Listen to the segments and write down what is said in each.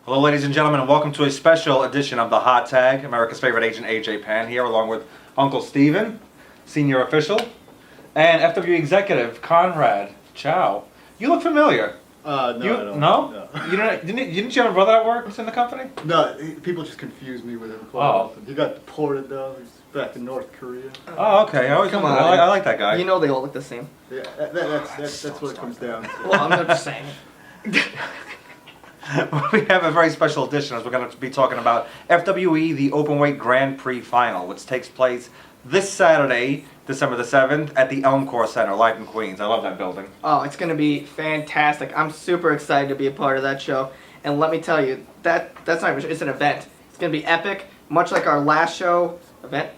Hello, ladies and gentlemen, and welcome to a special edition of the Hot Tag. America's favorite agent, AJ Pan, here, along with Uncle Steven, senior official, and FW executive, Comrade, Chow. You look familiar. No, I don't. No? You didn't you have a brother that works in the company? No, people just confuse me with him quite often. He got deported though. He's back in North Korea. Oh, okay. Come on. I like that guy. You know they all look the same. Yeah, that's what it comes down to. Well, I'm not just saying. We have a very special edition as we're going to be talking about FWE, the Open Weight Grand Prix Final, which takes place this Saturday, December the 7th, at the Elm Corps Center, live in Queens. I love that building. Oh, it's going to be fantastic. I'm super excited to be a part of that show. And let me tell you, that's not even, it's an event. It's going to be epic, much like our last show event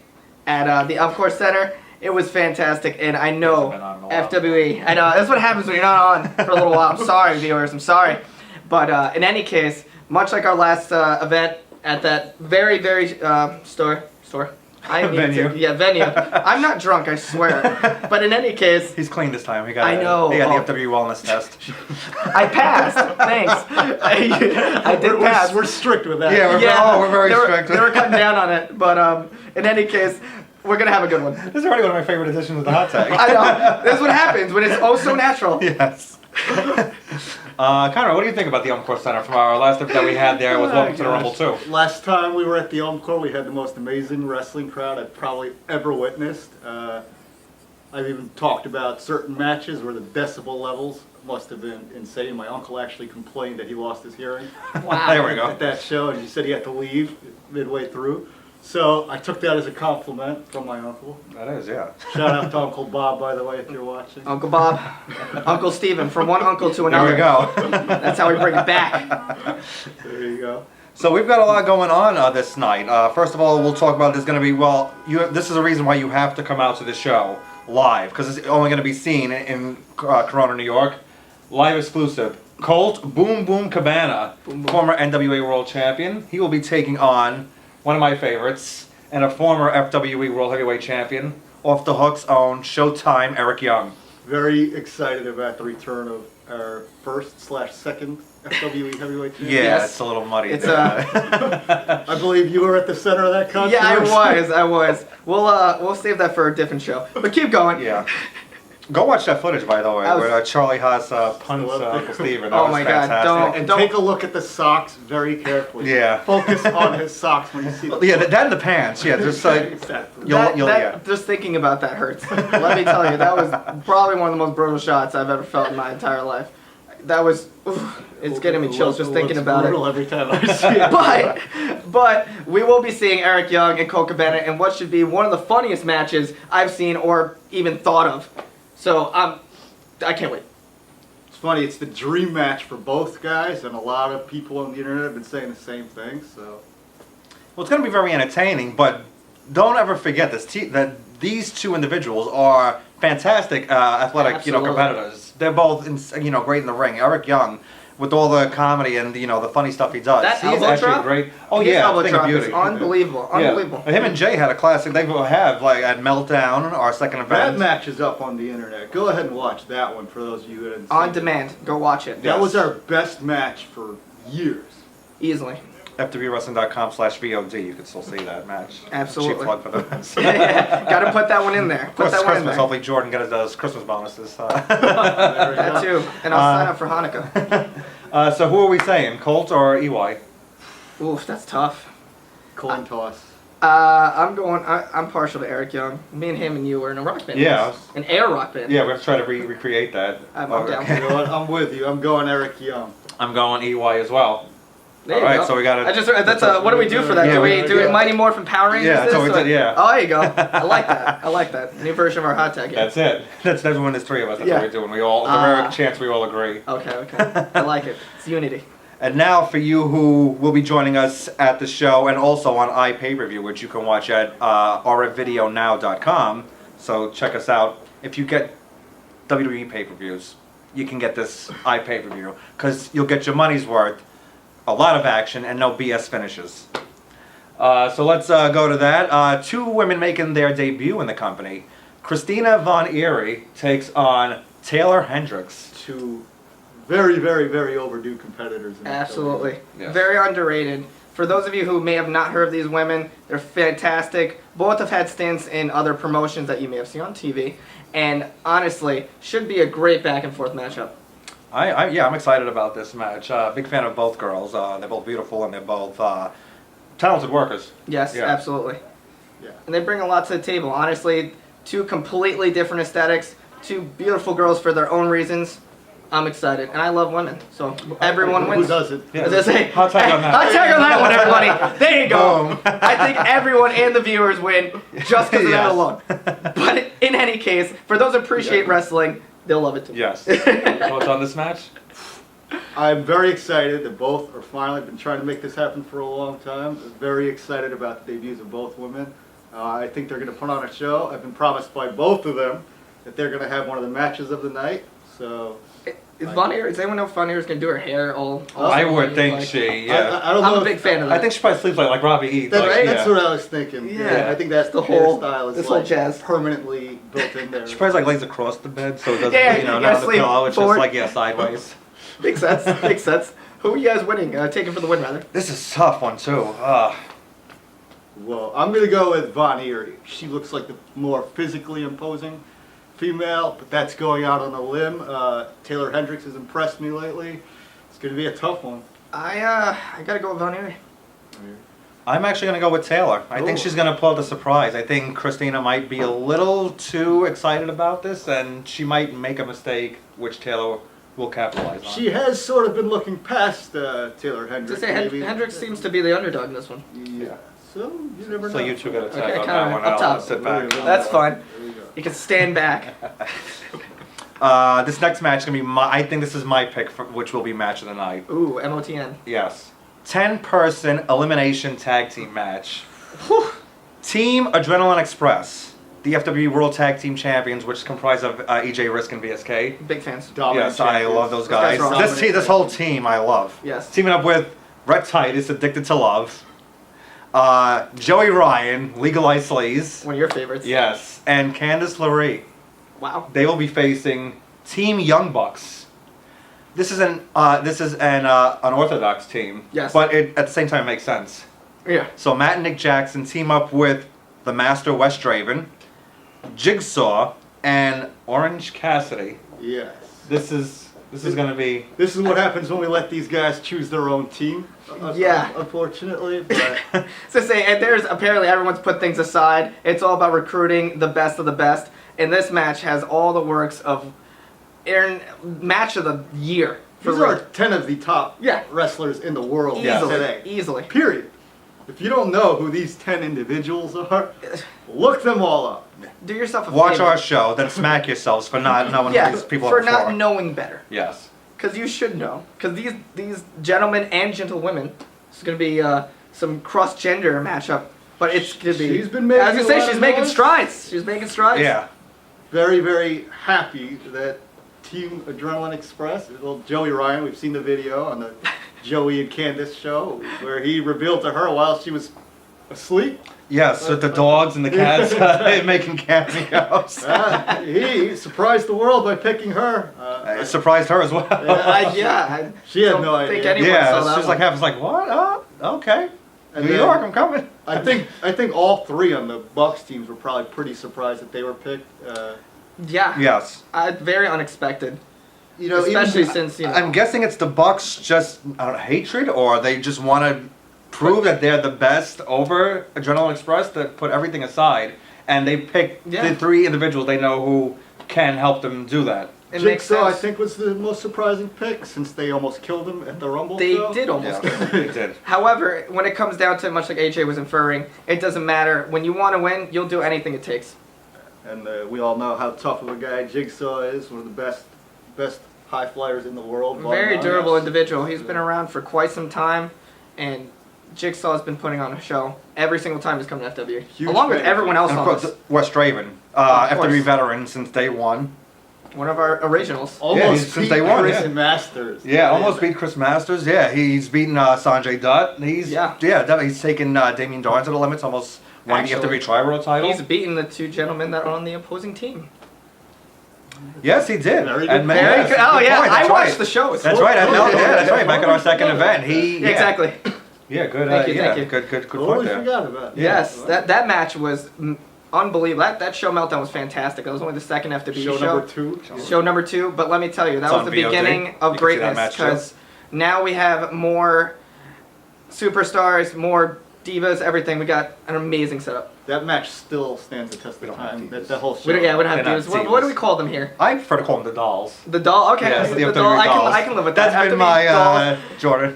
at the Elm Corps Center. It was fantastic, and I know FWE. I know, that's what happens when you're not on for a little while. I'm sorry, viewers, I'm sorry. But in any case, much like our last event at that very store. Venue. Venue. I'm not drunk, I swear. But in any case, He's clean this time. He got the FW wellness test. I passed. Thanks. I did pass. We're strict with that. Yeah, we're very strict. They were cutting down on it, but in any case, we're gonna have a good one. This is already one of my favorite editions of the Hot Tag. I know. This is what happens when it's oh so natural. Yes. Conrad, what do you think about the Elm Corps Center from our last event that we had there with Welcome to the Rumble 2? Last time we were at the Elm Corps, we had the most amazing wrestling crowd I've probably ever witnessed. I've even talked about certain matches where the decibel levels must have been insane. My uncle actually complained that he lost his hearing. Wow. There we go. At that show, and he said he had to leave midway through. So I took that as a compliment from my uncle. That is, yeah. Shout out to Uncle Bob, by the way, if you're watching. Uncle Bob, Uncle Steven, from one uncle to another. There we go. That's how we bring it back. There you go. So we've got a lot going on this night. First of all, we'll talk about there's going to be, this is a reason why you have to come out to the show live, because it's only going to be seen in Corona, New York. Live exclusive. Colt Boom Boom Cabana, former NWA World Champion. He will be taking on one of my favorites, and a former FWE World Heavyweight Champion, Off the Hook's own Showtime Eric Young. Very excited about the return of our first/second FWE Heavyweight Champion. Yeah, Yes. it's a little muddy. It's I believe you were at the center of that controversy. Yeah, I was. We'll save that for a different show. But keep going. Yeah. Go watch that footage, by the way, where Charlie Haas punts Uncle Steven. That Oh was my God, fantastic. And take a look at the socks very carefully. Yeah. Focus on his socks when you see them. Yeah, that and the pants. Yeah, just like Exactly. Just thinking about that hurts. Let me tell you, that was probably one of the most brutal shots I've ever felt in my entire life. That was, it's getting me chills just thinking about it. Every time I see it. But we will be seeing Eric Young and Colt Cabana in what should be one of the funniest matches I've seen or even thought of. So I can't wait. It's funny, it's the dream match for both guys, and a lot of people on the internet have been saying the same thing. So, well, it's going to be very entertaining, but don't ever forget this that these two individuals are fantastic athletic, Absolutely. competitors. They're both, great in the ring. Eric Young, with all the comedy and the funny stuff he does, That he's elbow actually drop? great. Oh His yeah, elbow thing of drop is beauty. unbelievable. Yeah. Unbelievable. Him and Jay had a classic. They will have like at Meltdown, our second event. that match is up on the internet. Go ahead and watch that one for those of you who didn't see On it. demand. Go watch it. That was our best match for years. Easily. FWWrestling.com/VOD. You can still see that match. Absolutely. Cheap plug for those. Gotta put that one in there. Of course, Put it's that one in Christmas. there. Hopefully Jordan gets those Christmas bonuses. There we That go. too. And I'll sign up for Hanukkah. So who are we saying, Colt or EY? Oof, that's tough. Coin toss. I'm partial to Eric Young. Me and him and you were in a rock band. Yeah. An air rock band. Yeah, we have to try to recreate that. I'm down. You know what? I'm with you. I'm going Eric Young. I'm going EY as well. There you All right, go. so we got I just that's what do we do for that? Yeah, do we- we do Mighty Morphin Power Rangers? Yeah, that's this, what we or- did, yeah. Oh, there you go. I like that. I like that. New version of our hot tag. That's it. That's when there's three of us. That's Yeah. what we're doing. We all, the rare chance we all agree. Okay. I like it. It's unity. And now for you who will be joining us at the show and also on iPay-per-view, which you can watch at rfvideonow.com. So check us out. If you get WWE pay-per-views, you can get this iPay-per-view because you'll get your money's worth, a lot of action, and no BS finishes. So let's go to that. Two women making their debut in the company. Christina Von Eerie takes on Taylor Hendricks. Two very, very, very overdue competitors. In Absolutely. Yes. Very underrated. For those of you who may have not heard of these women, they're fantastic. Both have had stints in other promotions that you may have seen on TV. And honestly, should be a great back and forth matchup. I'm excited about this match. Big fan of both girls. They're both beautiful and they're both talented workers. Yes, Yeah. absolutely. Yeah. And they bring a lot to the table. Honestly, two completely different aesthetics, two beautiful girls for their own reasons. I'm excited, and I love women, so everyone wins. Who doesn't? Yeah. As I say, Hot tag on that. Hot tag on that one, everybody. There you go. Boom. I think everyone and the viewers win just because of that Yes. alone. But in any case, for those who appreciate wrestling, they'll love it too. Yes. Thoughts on this match? I'm very excited that both are finally been trying to make this happen for a long time. Very excited about the debuts of both women. I think they're going to put on a show. I've been promised by both of them that they're going to have one of the matches of the night. So Is does anyone know if Von Eer's going to do her hair all I would think like- she, yeah. I don't know. I'm a if- big fan of that. I think she probably sleeps like Robbie E. That's, like, that's yeah. what I was thinking. Yeah. I think that's The the whole- hairstyle is this whole like jazz. permanently built in there. She probably like lays across the bed so it doesn't, Yeah, you know, you not gotta on the sleep pillow. It's forward. just like, yeah, sideways. Makes sense. Makes sense. Who are you guys winning? Taking for the win, rather. This is a tough one, too. Well, I'm going to go with Von Eerie. She looks like the more physically imposing female, but that's going out on a limb. Taylor Hendricks has impressed me lately. It's going to be a tough one. I gotta go with Von Eerie. I'm actually going to go with Taylor. I think Ooh. she's going to pull the surprise. I think Christina might be a little too excited about this, and she might make a mistake, which Taylor will capitalize on. She has sort of been looking past Taylor To Hendricks. say, maybe. Hendricks seems to be the underdog in this one. Yeah. So you never know. So you two got to tag Okay, on kinda that one. up I'll top. sit back. That's fine. There we go. You can stand back. This next match is going to be I think this is my pick, for, which will be match of the night. Ooh, MOTN. Yes. 10-person elimination tag team match. Whew. Team Adrenaline Express, the FW World Tag Team Champions, which is comprised of EJ Risk and VSK. Big fans. Dominant Yes, I champions. love those Those guys guys. are awesome. This whole team I love. Yes. Teaming up with Rhett Titus, Addicted to Love, Joey Ryan, Legalized Slays, One of your favorites. yes, and Candice LeRae. Wow. They will be facing Team Young Bucks. This is an unorthodox team. Yes. But it at the same time makes sense. Yeah. So Matt and Nick Jackson team up with the Master Wes Draven, Jigsaw, and Orange Cassidy. Yes. This is gonna be. This is what happens when we let these guys choose their own team. Yeah. Unfortunately, but So say, and there's apparently everyone's put things aside. It's all about recruiting the best of the best. And this match has all the works of match of the year. For these real. are 10 of the top Yeah. wrestlers in the world Easily. today. Easily. Period. If you don't know who these 10 individuals are, look them all up. Do yourself a Watch favor. our show, then smack yourselves for not knowing Yeah, who these people for are not before. knowing better. Yes. Because you should know. Because these gentlemen and gentlewomen, it's going to be some cross-gender matchup. But it's going to be... She's been making I was a going to say, lot she's of making noise. strides. She's making strides. Yeah. Very, very happy that Team Adrenaline Express, well, Joey Ryan, we've seen the video on the Joey and Candace show where he revealed to her while she was asleep. Yes, with the dogs and the cats making cameos. He surprised the world by picking her. It surprised her as well. I She had don't no think idea. anyone saw Yeah, that she's one. like half. It's like what? Oh, okay. And New then- York, I'm coming. I think all three on the Bucks teams were probably pretty surprised that they were picked. Yeah. Yes. Very unexpected. You know, Especially even, since, you know... I'm guessing it's the Bucks just hatred, or they just want to prove that they're the best over Adrenaline Express. That put everything aside, and they pick Yeah. the three individuals they know who can help them do that. It makes Jigsaw, I sense. think, was the most surprising pick since they almost killed him at the Rumble They show. did almost. Yeah, they did. However, when it comes down to, much like AJ was inferring, it doesn't matter. When you want to win, you'll do anything it takes. And we all know how tough of a guy Jigsaw is, one of the best high flyers in the world. bar Very none. durable individual. He's been around for quite some time, and Jigsaw's been putting on a show every single time he's come to FW, Huge along with fan. everyone else And of on course, this. Wes Draven, Of course. FW veteran since day one. One of our originals. Yeah, Almost he's- since beat day one, Chris yeah. Masters. Yeah, almost beat Chris Masters. Yeah, he's beaten Sanjay Dutt. Definitely he's taken Damien Darn to the limits. Almost won the Actually, FW Tri-World title. He's beaten the two gentlemen that are on the opposing team. Yes, he did. Very good And point. yes, Oh good yeah, point, I that's watched right. the shows. That's right. That's right. Back at our second event, he yeah. Exactly. Yeah, good. Thank you, yeah, thank you. good point Totally there. forgot about it. Yes, that match was unbelievable. That show meltdown was fantastic. That was only the second FWE Show show. number 2. Show number 2, but let me tell you, that It's was on the VOD. beginning You of can see that greatness match, too. because now we have more superstars, more divas, everything. We got an amazing setup. That match still stands the test We of don't have time. divas. That whole show. We don't have They're not divas. What do we divas. call them here? I prefer to call them the dolls. The doll. Okay, Yes, the the doll. WWE dolls. I can live with that. That's been FWE my dolls. Jordan.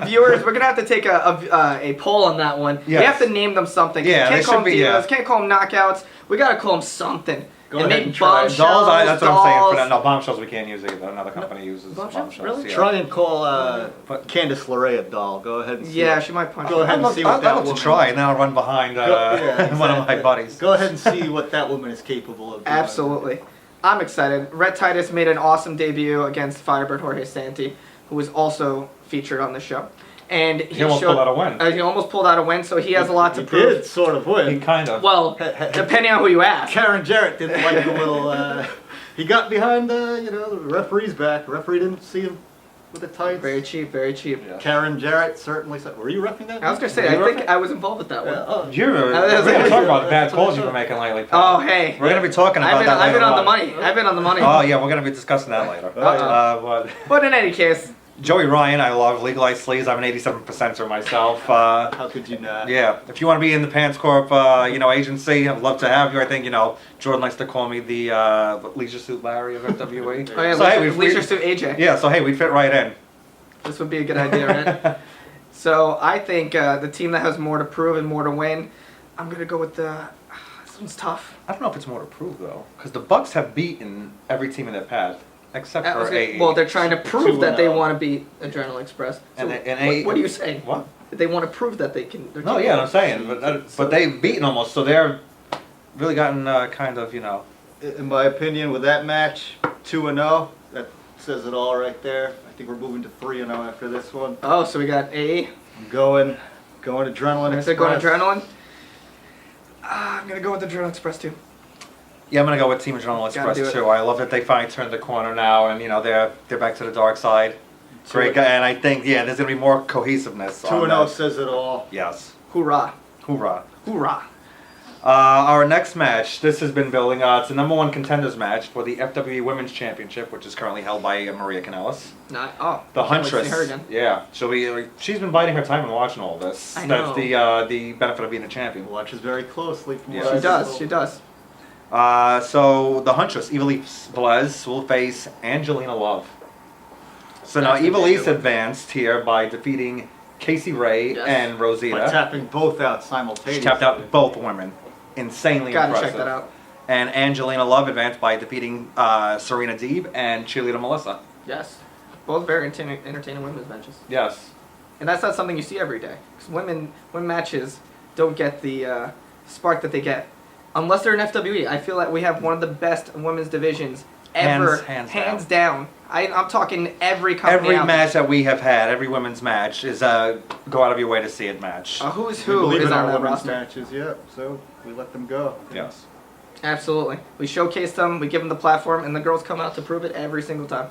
Viewers, we're gonna have to take a poll on that one. We Yes. have to name them something. Yeah, can't they call them should be, divas. yeah. Can't call them knockouts. We gotta call them something. Go and ahead maybe and try it. bombshells. Dolls, that's what I'm saying. For dolls. that, no, bombshells we can't use either. Another company uses Bombshells? bombshells. Really? Yeah. Try and call But- Candice LeRae a doll. Go ahead and see. Yeah, what- she might punch. Go me. ahead. I'd love, see what I'd that love to woman- try, and then I'll run behind Go- yeah, one of my exactly. buddies. Go ahead and see what that woman is capable of. doing. Absolutely. I'm excited. Red Titus made an awesome debut against Firebird Jorge Santi, who was also featured on the show. And he almost showed, pulled out a win. He almost pulled out a win, so he has a lot to He prove. did sort of He win. kind of. Well, depending on who you ask. Karen Jarrett didn't like the little. He got behind the referee's back. Referee didn't see him with the tights. Very cheap, very cheap. Yeah. Karen Jarrett certainly said. Were you repping that? I was gonna say, Were you I think referee? I was involved with that one. Yeah, oh. You're. We're was- going to talk about the bad That's what calls I you've been thought. making lately. Oh, pal. hey. We're going to be talking about I've been, that I've later been on the on. money. I've been on the money. Oh yeah, we're going to be discussing that later. Uh-oh. But But in any case, Joey Ryan, I love legalized sleeves. I'm an 87%er myself. How could you not? Yeah, if you want to be in the Pants Corp, agency, I'd love to have you. I think Jordan likes to call me the Leisure Suit Larry of FWE. oh yeah, So, hey, Leisure Suit AJ. Yeah, so hey, we'd fit right in. This would be a good idea, right? So I think the team that has more to prove and more to win, I'm gonna go with the. This one's tough. I don't know if it's more to prove though, because the Bucks have beaten every team in their path except for AA. Well, they're trying to prove that they 2-0. want to beat Adrenaline Express. So And they- and what are you saying? What? They want to prove that they can. they're No, capable. yeah, I'm saying, but they've beaten almost, so they're really gotten kind of In my opinion, with that match, 2-0, that says it all right there. I think we're moving to 3-0 after this one. Oh, so we got AE. I'm going Adrenaline Is it going Express. Adrenaline? I'm gonna go with Adrenaline Express too. Yeah, I'm gonna go with Team Adrenaline Gotta do Express it. too. I love that they finally turned the corner now, and they're back to the dark side. Great guy, and I think there's gonna be more cohesiveness. 2-0 says it all. Yes, Hoorah! hoorah! Hoorah! Our next match, this has been building. It's the #1 contenders match for the FWE Women's Championship, which is currently held by Maria Kanellis. can't wait to The Huntress. see her again. Yeah, she's been biding her time and watching all this. I know. That's the benefit of being a champion. Watches very closely. From Yeah. what She I've does. told. She does. So the Huntress, Evilise Velez, will face Angelina Love. So now That's a big Evilise one. advanced here by defeating Casey Ray Yes. and By Rosita. tapping both out She simultaneously. tapped out both women. Insanely Gotta impressive. check that out. And Angelina Love advanced by defeating Serena Deeb and cheerleader Melissa. Yes. Both very entertaining women's matches. Yes. And that's not something you see every day. Because women matches don't get the spark that they get. Unless they're in FWE. I feel like we have one of the best women's divisions ever. Hands down. I'm talking every company Every out match that we have had, every women's match, is go out of your way to see it match. there. Who's We who believe is in on our that women's roster? matches, yeah. So we let them go. Yes. Absolutely. We showcase them, we give them the platform, and the girls come out to prove it every single time.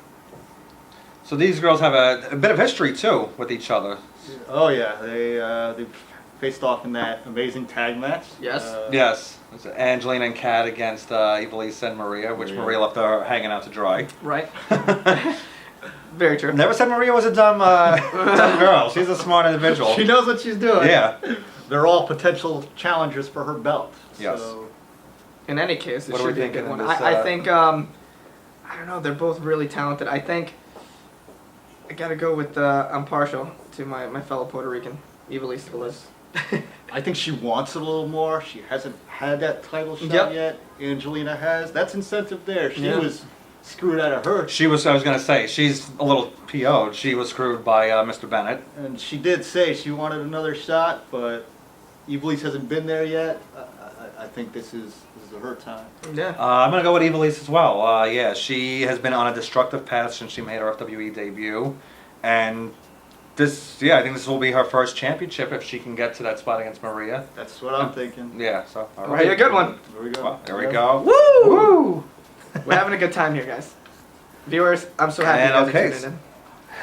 So these girls have a bit of history too with each other. Oh yeah, they faced off in that amazing tag match. Yes. Yes. It's Angelina and Kat against Evilise and Maria, which Maria left her hanging out to dry. Right? Very true. Never said Maria was a dumb girl. She's a smart individual. She knows what she's doing. Yeah. They're all potential challengers for her belt. Yes. So In any case, it What are we should be a thinking good of one. this, I think, I don't know, they're both really talented. I think I gotta go with, I'm partial to my fellow Puerto Rican, Evilise Velez. I think she wants it a little more. She hasn't had that title shot Yep. yet. Angelina has. That's incentive there. She Yeah. was screwed out of her. I was gonna say, she's a little PO'd. She was screwed by Mr. Bennett. And she did say she wanted another shot, but Evilise hasn't been there yet. I think this is her time. Yeah. I'm gonna go with Evilise as well. Yeah, she has been on a destructive path since she made her FWE debut, and I think this will be her first championship if she can get to that spot against Maria. That's what I'm thinking. Yeah, so all It'll be a good one. There we go. Well, there we go. Woo! Woo! We're having a good time here, guys. Viewers, I'm so happy And you guys okay.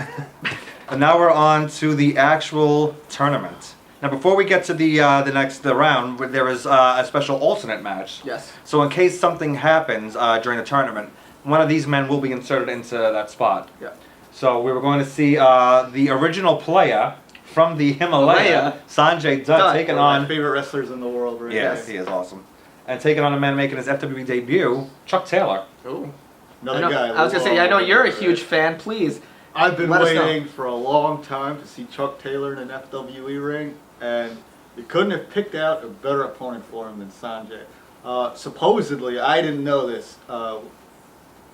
are tuning in. And now we're on to the actual tournament. Now, before we get to the next round, there is a special alternate match. Yes. So in case something happens during the tournament, one of these men will be inserted into that spot. Yeah. So we were going to see the original player from the Himalaya, Sanjay Dutt, taking One of on... my favorite wrestlers in the world, right? Yes, he is awesome. And taking on a man making his FWE debut, Chuck Taylor. Ooh. Another I guy. was gonna say, I know you're a right? huge fan. Please. I've been Let us know. waiting for a long time to see Chuck Taylor in an FWE ring, and you couldn't have picked out a better opponent for him than Sanjay. Supposedly, I didn't know this.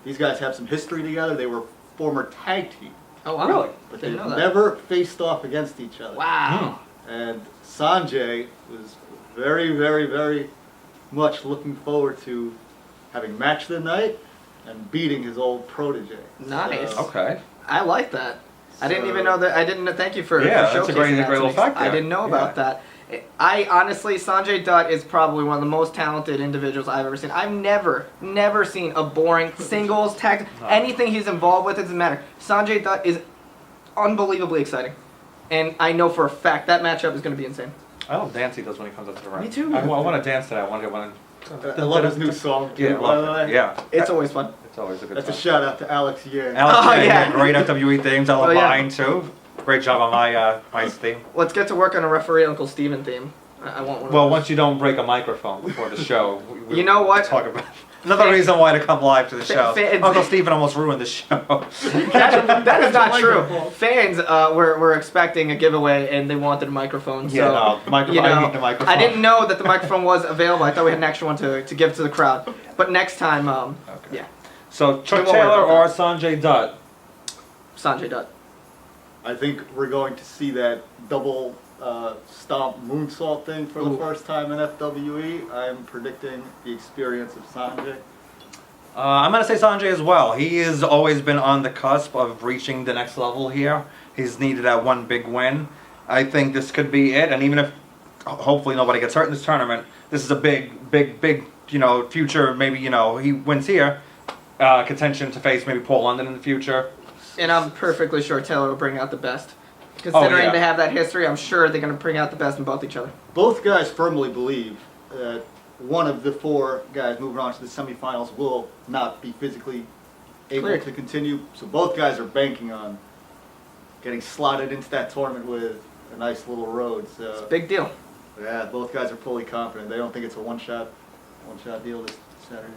These guys have some history together. They were former tag team, Oh wow. Really? but Didn't they've know that. never faced off against each other. Wow. And Sanjay was very, very, very much looking forward to having match of the night and beating his old protege. Nice. So, Okay. I like that. I didn't So- even know that. I didn't. Thank you for Yeah, for that's a showcasing great that to little me. fact I there. didn't know about that. I honestly, Sanjay Dutt is probably one of the most talented individuals I've ever seen. I've never seen a boring singles tag. No. Anything he's involved with, it doesn't matter. Sanjay Dutt is unbelievably exciting, and I know for a fact that matchup is going to be insane. I love dance he does when he comes up to the ring. Me too. I want to dance today. I want to get one. I love his new song, too, Yeah, by the love way. it. Yeah. It's always fun. It's always a good That's a time. shout out to Alex Yang. Alex, Oh, yeah, yeah. great FWE themes. I love Oh, yeah. mine too. Great job on my theme. Let's get to work on a referee Uncle Steven theme. I want one. Well, of those. once you don't break a microphone before the show, we You know what? Talk about another reason why to come live to the show. Fans- Uncle Stephen almost ruined the show. that is not true. Microphone. Fans were expecting a giveaway and they wanted a microphone. So, Yeah, no, the microphone. you know, I need the microphone. I didn't know that the microphone was available. I thought we had an extra one to give to the crowd. But next time, Okay. yeah, So Chuck We won't worry Taylor about or Sanjay Dutt? Sanjay Dutt. I think we're going to see that double stomp moonsault thing for the Ooh. first time in FWE. I'm predicting the experience of Sanjay. I'm going to say Sanjay as well. He has always been on the cusp of reaching the next level here. He's needed that one big win. I think this could be it. And even if hopefully nobody gets hurt in this tournament, this is a big, future. Maybe, he wins here. Contention to face maybe Paul London in the future. And I'm perfectly sure Taylor will bring out the best. Considering yeah. they have that history, I'm sure they're going to bring out the best in both each other. Both guys firmly believe that one of the four guys moving on to the semifinals will not be physically able Cleared. to continue. So both guys are banking on getting slotted into that tournament with a nice little road. So Big deal. yeah, both guys are fully confident. They don't think it's a one-shot deal this Saturday.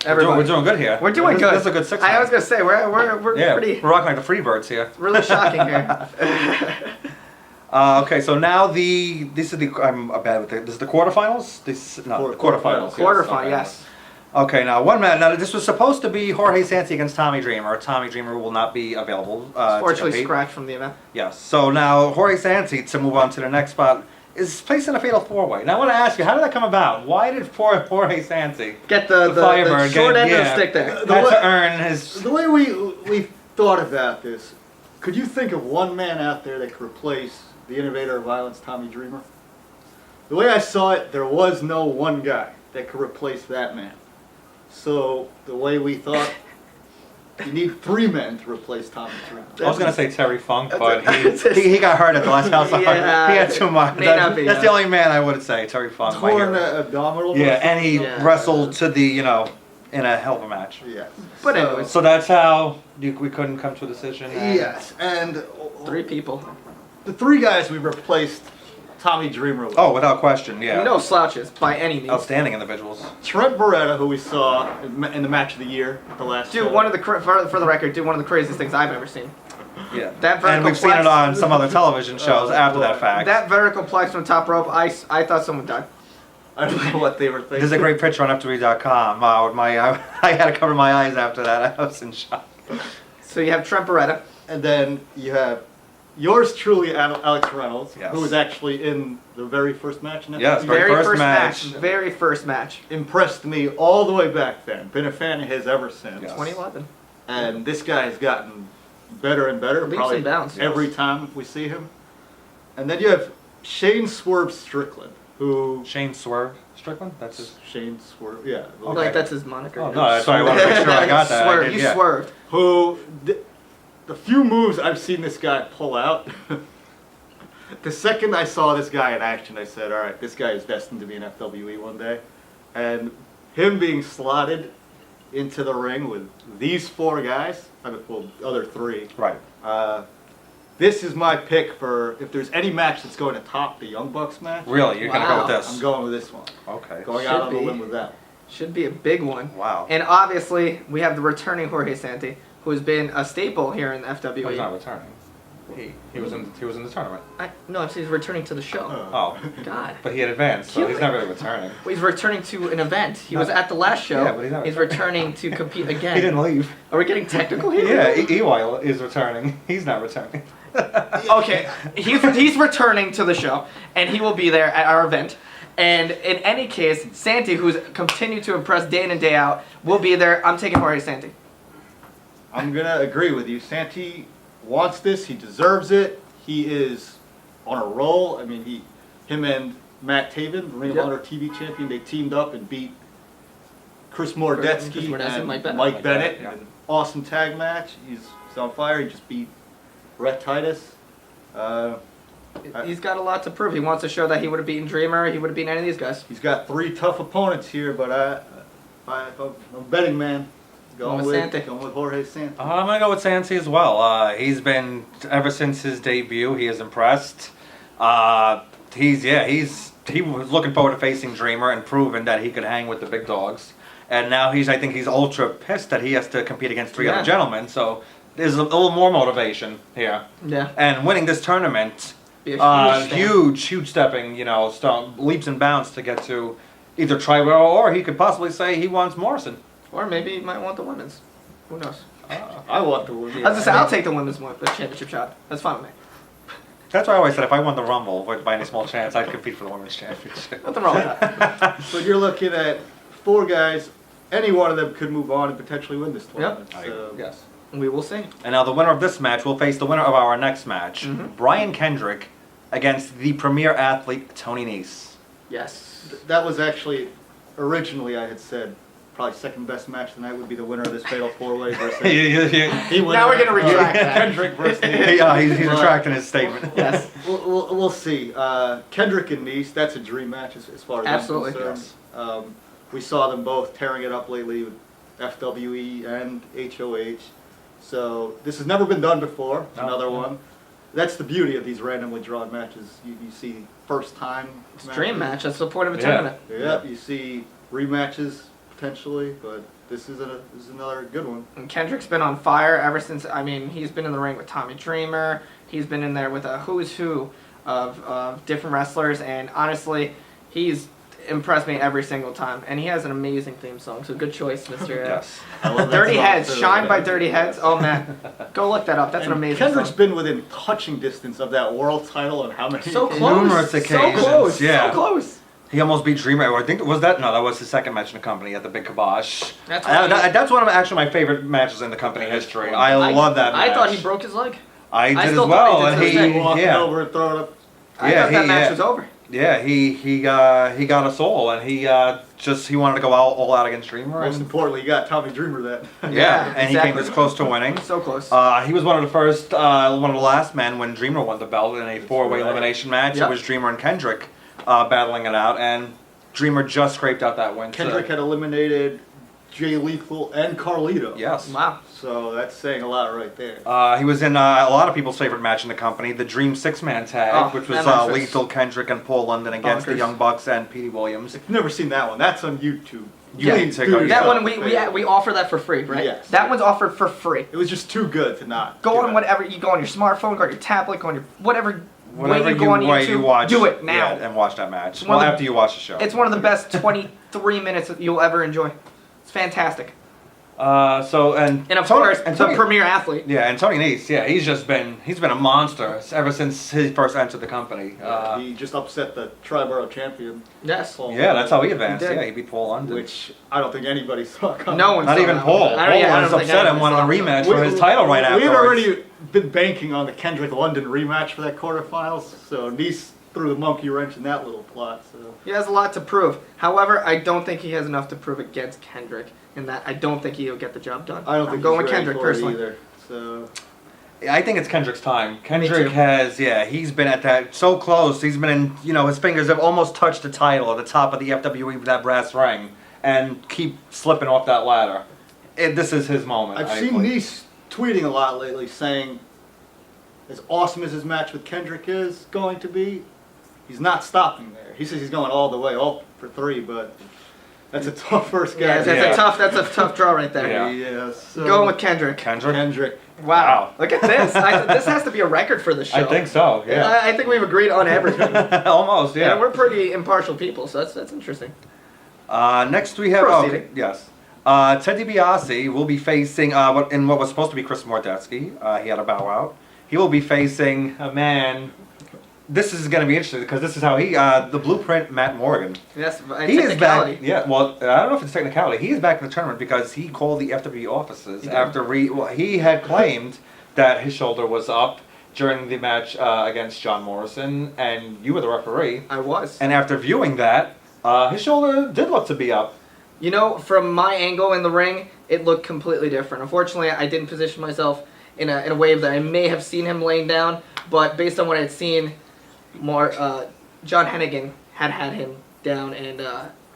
We're doing good here. We're doing This- good. This is a good 6. I was going to say, we're Yeah, pretty, we're rocking like the Freebirds here. really shocking here. Okay, so now this is the I'm bad with it. This is the quarterfinals. The quarterfinals. Quarterfinal, Okay. yes. Okay, now one man. Now this was supposed to be Jorge Santi against Tommy Dreamer. Tommy Dreamer will not be available. To Fortunately, compete. scratched from the event. Yes. So now Jorge Santi, to move on to the next spot, is placed in a fatal 4-way. Now I want to ask you, how did that come about? Why did Jorge Santi, Get the Firebird, short get- end of the yeah, stick there. had to earn his? The way we thought about this, could you think of one man out there that could replace the innovator of violence, Tommy Dreamer? The way I saw it, there was no one guy that could replace that man. So the way we thought, you need 3 men to replace Tommy Dreamer. I was gonna say Terry Funk, but That's- he got hurt at the last house. Yeah, He had too much. may not be, That's the only man I would say, Terry Funk. my Torn hero. abdominal. Yeah, and he Yeah. wrestled to the, in a hell of a match. Yes. But So- anyways. So that's how we couldn't come to a decision. Yes, and 3 people. the 3 guys we replaced Tommy Dreamer with. Oh, without question, yeah. No slouches by any means. Outstanding individuals. Trent Beretta, who we saw in the match of the year, the last. Dude, one of the for the record, one of the craziest things I've ever seen. Yeah. That And we've seen vertical it on some other television shows Oh, after boy. that fact. That vertical plex from top rope, I thought someone died. I don't know what they were thinking. There's a great picture on FWE.com. I had to cover my eyes after that. I was in shock. So you have Trent Beretta. And then you have yours truly, Alex Reynolds, Yes. who was actually in the very first match. In Yes, FWE. very first match. Very first match. Impressed me all the way back then. Been a fan of his ever since. Yes. 2011. And this guy has gotten better and better. Leaps Probably and bounds. every time we see him. And then you have Shane Swerve Strickland, who Shane Swerve Strickland. That's his. Shane Swerve, yeah. I feel like that's his moniker. Oh, no, that's why I want to make sure I got that. I Swerve. did, You yeah. swerved. Who the few moves I've seen this guy pull out. The second I saw this guy in action, I said, all right, this guy is destined to be an FWE one day. And him being slotted into the ring with these 4 guys, well, the other 3. Right. This is my pick for if there's any match that's going to top the Young Bucks match. Really, you're gonna go with Wow. this? I'm going with this one. Okay. Going Should out on the be. limb with that. Should be a big one. Wow. And obviously, we have the returning Jorge Santi, who has been a staple here in FWE. Oh, he's not returning. He was in the tournament. No, I'm saying he's returning to the show. Oh, God. but he had advanced, so he's not really returning. Well, he's returning to an event. He was No. at the last show. Yeah, but he's not returning to compete again. He didn't leave. Are we getting technical here? Yeah, EY is returning. He's not returning. Okay, he's returning to the show, and he will be there at our event. And in any case, Santi, who's continued to impress day in and day out, will be there. I'm taking Jorge Santi. I'm going to agree with you. Santi wants this. He deserves it. He is on a roll. I mean, him and Matt Taven, the Ring of Yep. Honor TV champion, they teamed up and beat Chris Mordetsky Chris Mordetsky, and Mike Bennett. Mike Bennett. Yeah. An awesome tag match. He's on fire. He just beat Rhett Titus. He's got a lot to prove. He wants to show that he would have beaten Dreamer. He would have beaten any of these guys. He's got 3 tough opponents here, but I'm a betting man. Going with Santi. Going with Jorge Santi. I'm gonna go with Santi as well. He's been ever since his debut. He is impressed. He was looking forward to facing Dreamer and proving that he could hang with the big dogs. And now I think he's ultra pissed that he has to compete against 3 other gentlemen. So there's a little more motivation here. Yeah. And winning this tournament, Be a huge huge stepping, leaps and bounds to get to either Tribal, or he could possibly say he wants Morrison. Or maybe he might want the women's. Who knows? I want the women. I was gonna say, I'll take the women's championship shot. That's fine with me. That's why I always said if I won the Rumble by any small chance, I'd compete for the women's championship. Nothing wrong with that. So you're looking at 4 guys. Any one of them could move on and potentially win this tournament. So Yes. We will see. And now the winner of this match will face the winner of our next match, Mhm. Brian Kendrick, against the premier athlete Tony Nese. Yes. that was actually originally I had said probably second best match tonight would be the winner of this fatal 4-way versus. He wins Now we're that. gonna retract that. Kendrick versus. He's But retracting his statement. Yes. We'll see. Kendrick and Nice, that's a dream match as far as Absolutely. I'm concerned. We saw them both tearing it up lately with FWE and HOH. So this has never been done before. No. Another one. That's the beauty of these randomly drawn matches. You see first time. It's a dream match. That's the point of a Yeah. tournament. Yeah, you see rematches potentially, but this is another good one. And Kendrick's been on fire ever since. I mean, he's been in the ring with Tommy Dreamer. He's been in there with a who's who of different wrestlers, and honestly, he's impressed me every single time. And he has an amazing theme song. So good choice, Mr. Yes. I love that Dirty song, Heads, too. Shine by Dirty Heads. Oh man, go look that up. That's an And amazing Kendrick's song. been within touching distance of that world title and how many? So close. Numerous So occasions, close. yeah. So close. He almost beat Dreamer. I think that was his second match in the company at the Big Kibosh. That's That's one of actually my favorite matches in the company history. I love that match. I thought he broke his leg. I did as still well, thought and he did he Walking yeah over and throwing up. I Yeah, thought that he- match yeah. was over. yeah he got us all, and he wanted to go all out against Dreamer. Most And, importantly, you got Tommy Dreamer that. yeah, and he came exactly. this close to winning. So close. He was one of the first, one of the last men when Dreamer won the belt in a 4-way right. elimination match. Yep. It was Dreamer and Kendrick battling it out, and Dreamer just scraped out that win. Kendrick had eliminated Jay Lethal and Carlito. Yes. Wow. So that's saying a lot right there. He was in a lot of people's favorite match in the company, the Dream 6-man tag, Oh, which was that match was Lethal, Kendrick, and Paul London against the bonkers. Young Bucks and Petey Williams. If you've never seen that one, that's on YouTube. You need to go. do That yourself one a favor. we offer that for free, right? Yes. That one's offered for free. It was just too good to not. Go do on it. whatever you go on your smartphone, go on your tablet, go on your whatever Whatever way you go on way YouTube. you watch, do it now. yeah, and watch that match. one Well, of the- after you watch the show. It's one of the best 23 minutes that you'll ever enjoy. It's fantastic. And And of Tony- course, and the Tony- premier athlete. Yeah, and Tony Nese, yeah, he's been a monster ever since he first entered the company. He just upset the Triborough champion. Yes. Paul Yeah, that's how he London, advanced. He did. Yeah, he beat Paul London. Which I don't think anybody saw coming. No one. Not saw even that Paul. one. Paul I don't- yeah, I was don't think upset and anyone wanted a saw rematch that. for his title right We had afterwards. already been banking on the Kendrick London rematch for that quarterfinals, so Nice threw the monkey wrench in that little plot. So He has a lot to prove. However, I don't think he has enough to prove against Kendrick. In that, I don't think he'll get the job done. I don't I'm think going he's with ready Kendrick for it personally. either. So I think it's Kendrick's time. too. Kendrick has, he's been at that so close. He's been in, his fingers have almost touched the title at the top of the FWE with that brass ring, and keep slipping off that ladder. This is his moment. I've I seen believe. Nice tweeting a lot lately, saying as awesome as his match with Kendrick is going to be, he's not stopping there. He says he's going all the way, all for 3, but that's a tough first guy. Yeah, that's a tough draw right there. Yeah. Yeah, so Going with Kendrick. Kendrick. Wow. Look at this. This has to be a record for the show. I think so. Yeah. I think we've agreed on everything. Almost. Yeah. And we're pretty impartial people, so that's interesting. Next we have Proceeding. yes. Ted DiBiase will be facing what was supposed to be Chris Mordetsky. He had a bow out. He will be facing a man. This is going to be interesting because this is how the Blueprint Matt Morgan. Yes, He is technicality. back. Yeah, well, I don't know if it's technicality. He is back in the tournament because he called the FWE offices He did. after he had claimed that his shoulder was up during the match against John Morrison, and you were the referee. I was. And after viewing that, his shoulder did look to be up. From my angle in the ring, it looked completely different. Unfortunately, I didn't position myself in a way that I may have seen him laying down, but based on what I had seen, John Hennigan had him down and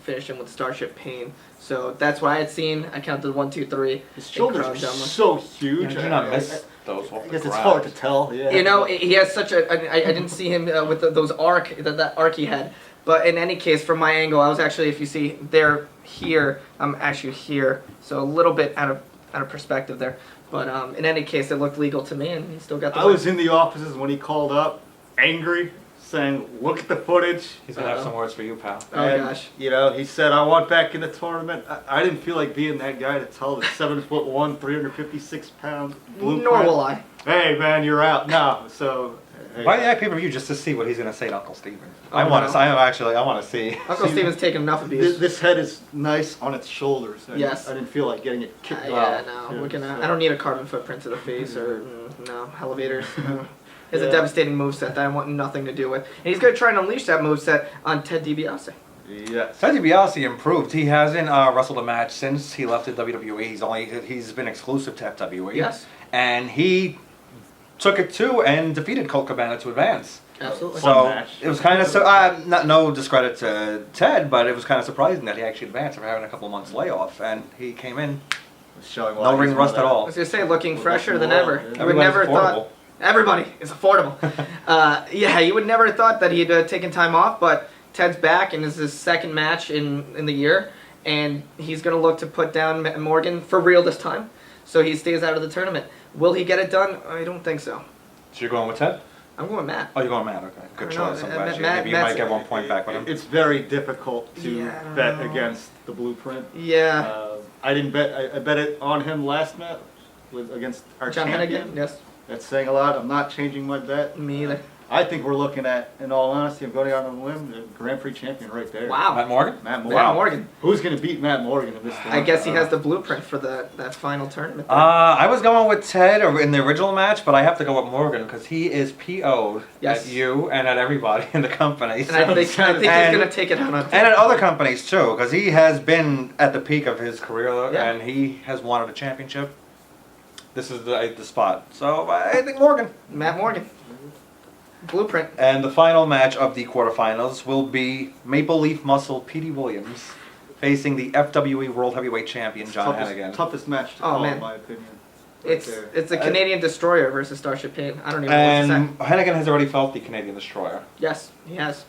finished him with Starship Pain. So that's what I had seen. I counted 1, 2, 3. His shoulders are Crown Jumbo. so huge. Did you not miss those off I the guess it's ground? hard to tell. Yeah. He has such a. I didn't see him with those that arc he had. But in any case, from my angle, I was actually, if you see, there, here. I'm actually here, so a little bit out of perspective there. But in any case, it looked legal to me, and he still got the I win. was in the offices when he called up, angry, saying, "Look at the footage." He's gonna have some words for you, pal. Oh, And, gosh. he said, "I want back in the tournament." I didn't feel like being that guy to tell the 7'1", 356-pound Blueprint. Nor will I. Hey man, you're out. No, so. Hey, Buy the pay-per-view just to see what he's gonna say to Uncle Steven. Oh, I want no. to. I want to see. Uncle See, Steven's taken enough abuse. This head is nice on its shoulders. Yes. I didn't feel like getting it kicked Yeah, off. no, too, we're gonna. so. I don't need a carbon footprint to the face or no elevators. No. It's a Yeah. devastating moveset that I want nothing to do with. And he's gonna try and unleash that moveset on Ted DiBiase. Yes. Ted DiBiase improved. He hasn't wrestled a match since he left the WWE. He's been exclusive to FWE. Yes. And he took it to and defeated Colt Cabana to advance. Absolutely. Fun So match. it was kind of no discredit to Ted, but it was kind of surprising that he actually advanced after having a couple of months layoff, and he came in Showing no ring rust at I all. was gonna say, looking Well, fresher than well, ever. yeah. You would Everybody's never affordable. thought. Everybody is affordable. You would never have thought that he'd taken time off, but Ted's back, and this is his second match in the year, and he's gonna look to put down Morgan for real this time, so he stays out of the tournament. Will he get it done? I don't think so. So you're going with Ted? I'm going Matt. Oh, you're going Matt. Okay, good I don't know, choice. I'm Matt- glad you. Matt- Maybe you Matt's- might get 1 point back with him. It's very difficult to Yeah, I don't bet know. against the Blueprint. Yeah. I didn't bet. I bet it on him last match against our John champion. Hennigan. Yes. That's saying a lot. I'm not changing my bet. Me either. I think we're looking at, in all honesty, I'm going out on a limb, the Grand Prix champion right there. Wow. Matt Morgan? Matt Morgan. Matt Morgan. Who's going to beat Matt Morgan in this I tournament? guess he has the blueprint for that final tournament. there. I was going with Ted in the original match, but I have to go with Morgan because he is PO'd Yes. at you and at everybody in the company. And I think he's And- gonna take it out on. And at other companies too, because he has been at the peak of his career Yeah. and he has won a championship. This is the spot. So I think Morgan. Matt Morgan. Blueprint. And the final match of the quarterfinals will be Maple Leaf Muscle Petey Williams facing the FWE World Heavyweight Champion John Hennigan. Toughest match to Oh, call, man. in my opinion. Right It's there. it's a Canadian Destroyer versus Starship Pain. I don't even know what to And say. Hennigan has already felt the Canadian Destroyer. Yes, he has.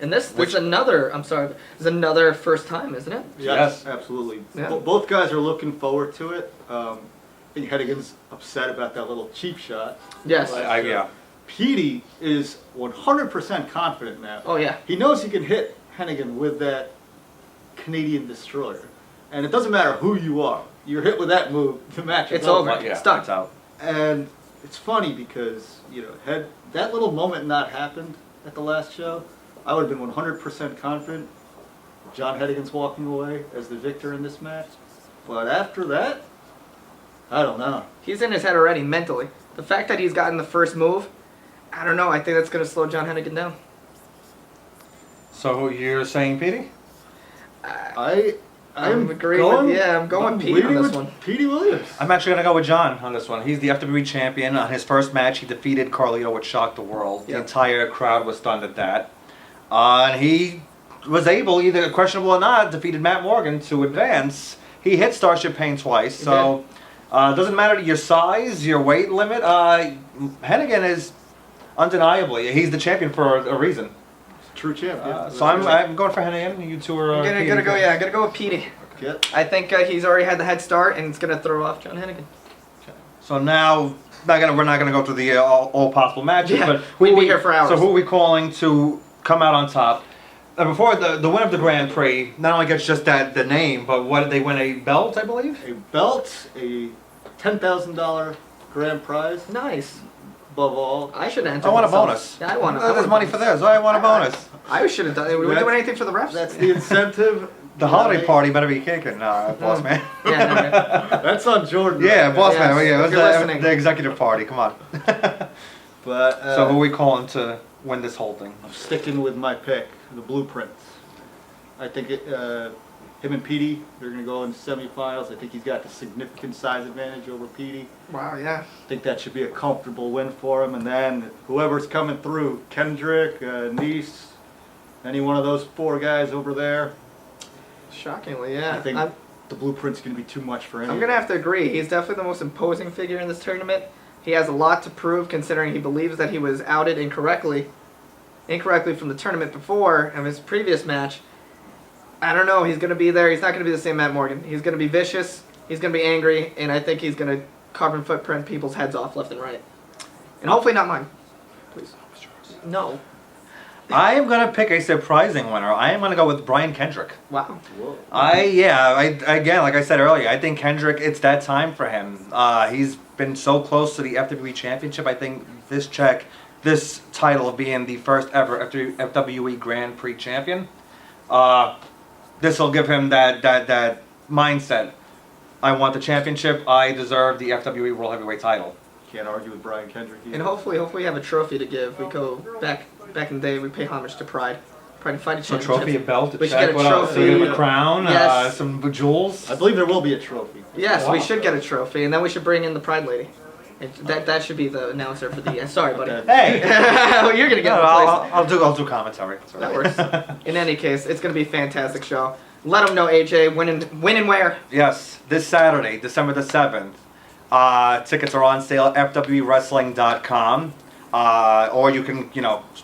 And this Which- is another. I'm sorry. This is another first time, isn't it? Yes, Yes. absolutely. Yeah. Both guys are looking forward to it. I think Hennigan's upset about that little cheap shot. Yes. Yeah. Petey is 100% confident now. Oh yeah. He knows he can hit Hennigan with that Canadian Destroyer. And it doesn't matter who you are. You're hit with that move, the match is It's over. But yeah, It's done. it's out. And it's funny because, had that little moment not happened at the last show, I would have been 100% confident John Hennigan's walking away as the victor in this match. But after that, I don't know. He's in his head already mentally. The fact that he's gotten the first move, I don't know. I think that's gonna slow John Hennigan down. So you're saying Petey? I'm agreeing with I'm going Petey on this one. Petey Williams. I'm actually going to go with John on this one. He's the FWE champion. On his first match, he defeated Carlito, which shocked the world. The Yep. entire crowd was stunned at that. And he was able, either questionable or not, defeated Matt Morgan to advance. He hit Starship Pain twice, so doesn't matter your size, your weight limit. Hennigan is undeniably, he's the champion for a reason. True champ. Yeah. So I'm going for Hennigan. You two are. I'm gonna go with Petey. Yeah. I think he's already had the head start, and it's gonna throw off John Hennigan. So now we're not gonna go through the all possible matches, Yeah, but we'd be here for hours. So who are we calling to come out on top? Before the win of the Grand Prix, not only gets just the name, but what did they win? A belt, I believe. A belt, a $10,000 grand prize. Nice. Above all, I should enter. I want a myself. bonus. Yeah, I want. There's money for this. I want a bonus. I should have done. Were we doing anything for the refs? that's the incentive. The holiday party better be kicking, boss man. Yeah, no. That's on Jordan. Yeah, boss man. Yes, Yeah, it was if you're listening. the executive party. Come on. But So who are we calling to win this whole thing? I'm sticking with my pick, the Blueprints. I think him and Petey, they're going to go in semifinals. I think he's got the significant size advantage over Petey. Wow. Yeah. I think that should be a comfortable win for him. And then whoever's coming through, Kendrick, Nice, any one of those four guys over there, Shockingly, yeah. I think the Blueprint's going to be too much for him. I'm gonna have to agree. He's definitely the most imposing figure in this tournament. He has a lot to prove, considering he believes that he was outed incorrectly from the tournament before of his previous match. I don't know. He's gonna be there. He's not gonna be the same Matt Morgan. He's gonna be vicious. He's gonna be angry, and I think he's gonna carbon footprint people's heads off left and right, and hopefully not mine. Please. No. I am gonna pick a surprising winner. I am gonna go with Brian Kendrick. Wow. Whoa. Again, like I said earlier, I think Kendrick, it's that time for him. He's been so close to the FWE championship. I think this title of being the first ever FWE Grand Prix champion, this will give him that mindset. I want the championship. I deserve the FWE World Heavyweight title. Can't argue with Brian Kendrick either. And hopefully we have a trophy to give. We go back in the day. We pay homage to Pride and Fighting So Championship. trophy, a belt, We should get a what else? trophy. So we have a crown, Yes. some jewels. I believe there will be a trophy. Yes, Wow. we should get a trophy, and then we should bring in the Pride Lady. That should be the announcer for the. Sorry, buddy. Okay. Hey, Well, you're gonna get no, replaced. I'll do commentary. It's all That right. works. In any case, it's gonna be a fantastic show. Let them know, AJ, when and where. Yes, this Saturday, December the 7th. Tickets are on sale at fwwrestling.com. Or you can,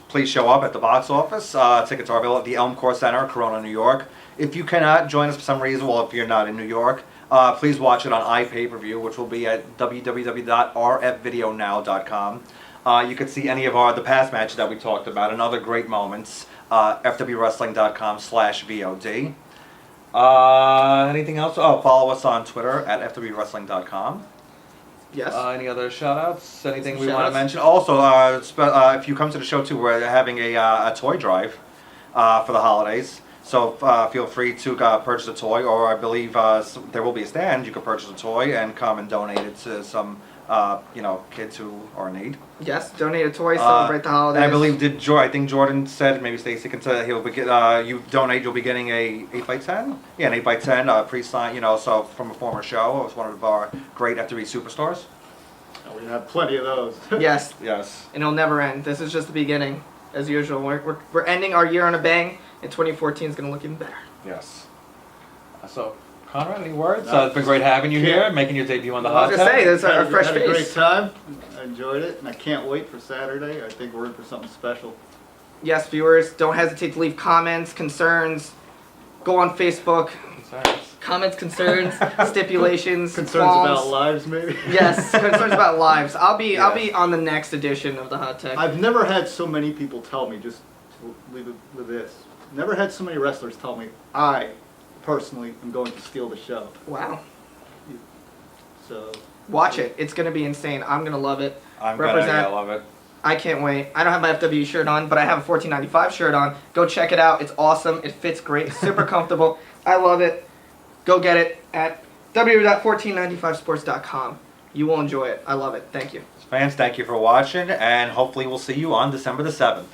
please show up at the box office. Tickets are available at the Elm Core Center, Corona, New York. If you cannot join us for some reason, well, if you're not in New York, please watch it on iPay-per-view, which will be at www.rfvideonow.com. You can see any of the past matches that we talked about and other great moments. fwwrestling.com/VOD. Anything else? Oh, follow us on Twitter at fwwrestling.com. Yes. Any other shout-outs? Anything we want Shout-outs? to mention? Also, if you come to the show too, we're having a toy drive for the holidays. So feel free to purchase a toy, or I believe there will be a stand. You can purchase a toy and come and donate it to some kids who are in need. Yes. Donate a toy. Celebrate the holidays. And I believe I think Jordan said, maybe Stacy can tell, you donate, you'll be getting a 8x10. Yeah, an 8x10 pre-signed. So from a former show, it was one of our great FWE superstars. We have plenty of those. Yes. Yes. And it'll never end. This is just the beginning, as usual. We're ending our year on a bang, and 2014 is gonna look even better. Yes. So, Conrad, any words? No. It's been great having you here, making your debut on the I hot was gonna say, tub. this is our fresh had a great face. time. I enjoyed it, and I can't wait for Saturday. I think we're in for something special. Yes, viewers, don't hesitate to leave comments, concerns. Go on Facebook. Comments, concerns, stipulations, Concerns qualms. about lives, maybe. Yes, concerns about lives. I'll be Yes. on the next edition of the Hot Tech. I've never had so many people tell me, just to leave it with this, never had so many wrestlers tell me, I personally am going to steal the show. Wow. So, Watch it. It's gonna be insane. I'm gonna love it. I love it. I can't wait. I don't have my FW shirt on, but I have a 1495 shirt on. Go check it out. It's awesome. It fits great. Super comfortable. I love it. Go get it at www.1495sports.com. You will enjoy it. I love it. Thank you. Fans, thank you for watching, and hopefully we'll see you on December the 7th.